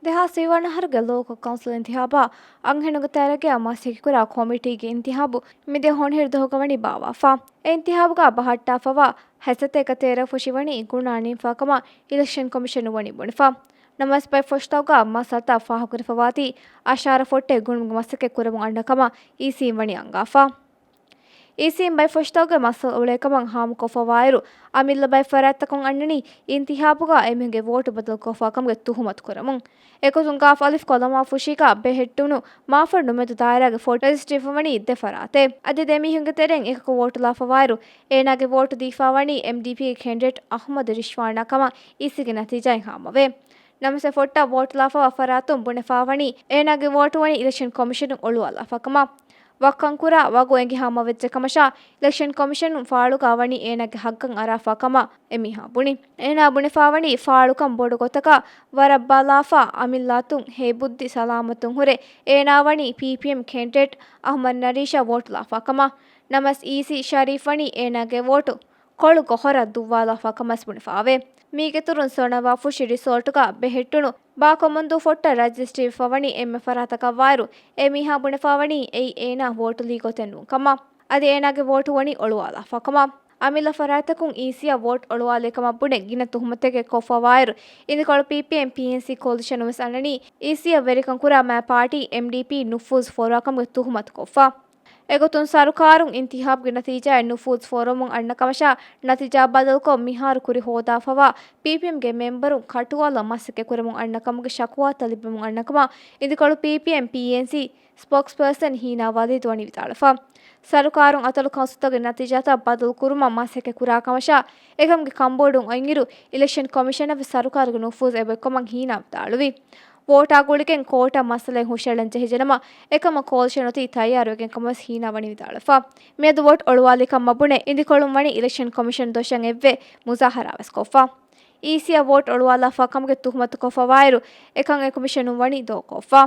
දෙහා ಸೇವಣಹರ್ಗೆ ಲೋಕ ಕೌನ್ಸಿಲ್ ಇಂತಿಹಾಬ ಅಂಹೆಣುಗ ತರಗೆ ಅಮಾಸಿಕುರ ಕಮಿಟಿಗೆ ಇಂತಿಹಾಬು ಮಿದೆ ಹೊಣಹಿರ್ ದೋಗವಣಿ ಬಾವಾಫಾ ಇಂತಿಹಾಬುಗ ಬಹಟ್ಟಾಫವ ಹಸತೆಕ ತೇರ ಫುಶಿವಣಿ ಗುಣಾಣಿ ಫಾಕಮ ಇಲೆಕ್ಷನ್ ಕಮಿಷನ್ ವಣಿ ಬುಣಿಫಾ ನಮಸ್ ಬೈ ಫೊಷ್ಟೌಗ ಮಸತ ಫಾಹಕುರಿ ಫವಾತಿ ಅಶಾರ ಫೊಟ್ಟೆ ಗುಣುಗ ಮಸಕೆ ಕುರಮು ಅಂಡಕಮ ಈಸಿ ವಣಿ ಅಂಗಾಫಾ ಈಸಿಂ ಬೈ ಫೊಷ್ಟೌಗೆ ಮಸಲ್ ಉಳೇಕಮಂ ಹಾಮು ಕೊಫವಾಯರು ಅಮಿಲ್ಲ ಬೈ ಫರಾತ್ತಕೊಂ ಅಣ್ಣನಿ ಇಂತಿಹಾಬುಗ ಎಮಿಗೆ ವೋಟು ಬದಲು ಕೊಫಾಕಂಗೆ ತುಹುಮತ್ ಕುರಮುಂ ಎಕೊತುಂ ಗಾಫ್ ಅಲಿಫ್ ಕೊಲಮಾ ಫುಶಿಕ ಬೆಹೆಟ್ಟುನು ಮಾಫರ್ ನುಮೆದು ದಾಯರಾಗೆ ಫೋಟೋ ರಿಜಿಸ್ಟ್ರಿಫವಣಿ ಇದ್ದೆ ಫರಾತೆ ಅದಿ ದೆಮಿಹುಂಗೆ ತೆರೆಂ ಎಕಕು ವೋಟು ಲಾಫವಾಯರು ಏನಾಗೆ ವೋಟು ದೀಫಾವಣಿ ಎಂಡಿಪಿ ಕ್ಯಾಂಡಿಡೇಟ್ ಅಹ್ಮದ್ ರಿಶ್ವಾಣ ಕಮ ಈಸಿಗೆ ನತೀಜಾಯ್ ಹಾಮವೆ ನಮಸೆ ಫೊಟ್ಟ ವೋಟು ಲಾಫವ ಫರಾತುಂ ಬುಣೆಫಾವಣಿ ಏನಾಗೆ ವೋಟು ವಣಿ ಇಲೆಕ್ಷನ್ ಕಮಿಷನ್ ಒಳು ಅಲಾಫಕಮ ವಕ್ಕಂಕುರ ವಗು ಎಂಗಿ ಹಾಮ ವೆಚ್ಚ ಕಮಶ ಇಲೆಕ್ಷನ್ ಕಮಿಷನ್ ಫಾಳುಗ ಅವಣಿ ಏನಗೆ ಹಗ್ಗಂ ಅರಾಫಾ ಕಮ ಎಮಿಹಾ ಬುಣಿ ಏನಾ ಬುಣಿ ಫಾವಣಿ ಫಾಳುಕಂ ಬೋಡು ಗೊತಕ ವರಬ್ಬಲಾಫಾ ಅಮಿಲ್ಲಾತುಂ ಹೇ ಬುದ್ಧಿ ಸಲಾಮತುಂ ಹುರೆ ಏನಾವಣಿ ಪಿಪಿಎಂ ಕ್ಯಾಂಡಿಡೇಟ್ ಅಹ್ಮದ್ ನರೀಶಾ ವೋಟ್ ಲಾಫಾ ಕಮ ನಮಸ್ ಈಸಿ ಶರೀಫಣಿ ಏನಗೆ ವೋಟು ಕೊಳು ಗೊಹರ ದುವ್ವಾಲಾಫಾ ಕಮಸ್ ಬುಣಿ ಫಾವೆ ಮೀಗೆ ತುರುನ್ ಸೊಣವಾ ಫುಶಿ ರಿಸೋರ್ಟುಗ ಬೆಹೆಟ್ಟುನು ಬಾಕೊಮಂದು ಫೊಟ್ಟ ರಜಿಸ್ಟ್ರಿ ಫವಣಿ ಎಮ್ಮೆ ಫರಾತಕ ವಾರು ಎಮಿಹಾ ಬುಣೆ ಫಾವಣಿ ಎಯ್ ಏನಾ ವೋಟು ಲೀಗೊತೆನ್ನು ಕಮ ಅದಿ ಏನಾಗೆ ವೋಟು ವಣಿ ಒಳುವಾಲ ಫಕಮ ಅಮಿಲ ಫರಾತಕುಂ ಈಸಿಯ ವೋಟ್ ಒಳುವಾಲೇಕಮ ಬುಣೆ ಗಿನ ತುಹುಮತೆಗೆ ಕೊಫವಾಯರು ಇಂದಿಕೊಳು ಪಿಪಿಎಂ ಪಿಎನ್ಸಿ ಕೋಲಿಷನ್ ವೆಸ್ ಅಣ್ಣನಿ ಈಸಿಯ ವೆರಿಕಂ ಕುರಾ ಮಾ ಪಾರ್ಟಿ ಎಂಡಿಪಿ ನುಫೂಸ್ ಫೋರಾಕಂಗೆ ತುಹುಮತ್ ಕೊಫಾ ಎಗೊತುನ್ ಸರುಕಾರುಂ ಇಂತಿಹಾಬ್ಗೆ ನತೀಜಾ ನುಫೂಸ್ ಫೋರಮುಂ ಅಣ್ಣ ಕಮಶ ನತೀಜಾ ಬದಲ್ಕೊ ಮಿಹಾರು ಕುರಿ ಹೋದಾಫವಾ ಪಿಪಿಎಂಗೆ ಮೆಂಬರುಂ ಕಟುವಾಲ ಮಸ್ಸಕೆ ಕುರಮುಂ ಅಣ್ಣ ಕಮಗೆ ಶಕುವಾ ತಲಿಬೆಮುಂ ಅಣ್ಣಕಮ ಇಂದಿಕೊಳು ಪಿಪಿಎಂ ಪಿಎನ್ಸಿ ಸ್ಪೋಕ್ಸ್ ಪರ್ಸನ್ ಹೀನಾ ವದೀದ್ ವಣಿ ವಿತಾಳಫಾ ಸರುಕಾರುಂ ಅತಲು ಕೌನ್ಸುತಗೆ ನತೀಜಾತ ಬದಲು ಕುರುಮ ಮಸ್ಸಕೆ ಕುರಾ ಕಮಶ ಏಕಂಗೆ ಕಂಬೋಡುಂ ಅಂಗಿರು ಇಲೆಕ್ಷನ್ ಕಮಿಷನ್ ಅವೆ ಸರುಕಾರುಗೆ ನುಫೂಸ್ ಎಬೆಕೊಮಂ ಹೀನಾ ವಿತಾಳುವಿ ವೋಟಾಗುಳಿಗೆನ್ ಕೋಟ ಮಸಲೆ ಹುಷೆಳಂಚ ಹಿಜನಮ ಏಕಮ ಕೋಲ್ಶನತಿ ತಯಾರುವೆಗೆನ್ ಕಮಸ್ ಹೀನಾ ವಣಿ ವಿತಾಳಫಾ ಮೇದು ವೋಟ್ ಒಳುವಾಲಿ ಕಮ್ಮ ಬುಣೆ ಇಂದಿಕೊಳುಂ ವಣಿ ಇಲೆಕ್ಷನ್ ಕಮಿಷನ್ ದೋಷಂ ಎವ್ವೆ ಮುಜಾಹರಾವೆಸ್ ಕೊಫಾ ಈಸಿಯ ವೋಟ್ ಒಳುವಾಲ ಫಾ ಕಮಗೆ ತುಹುಮತ್ ಕೊಫವಾಯರು ಏಕಂ ಎ ಕಮಿಷನ್ ವಣಿ ದೋ ಕೊಫಾ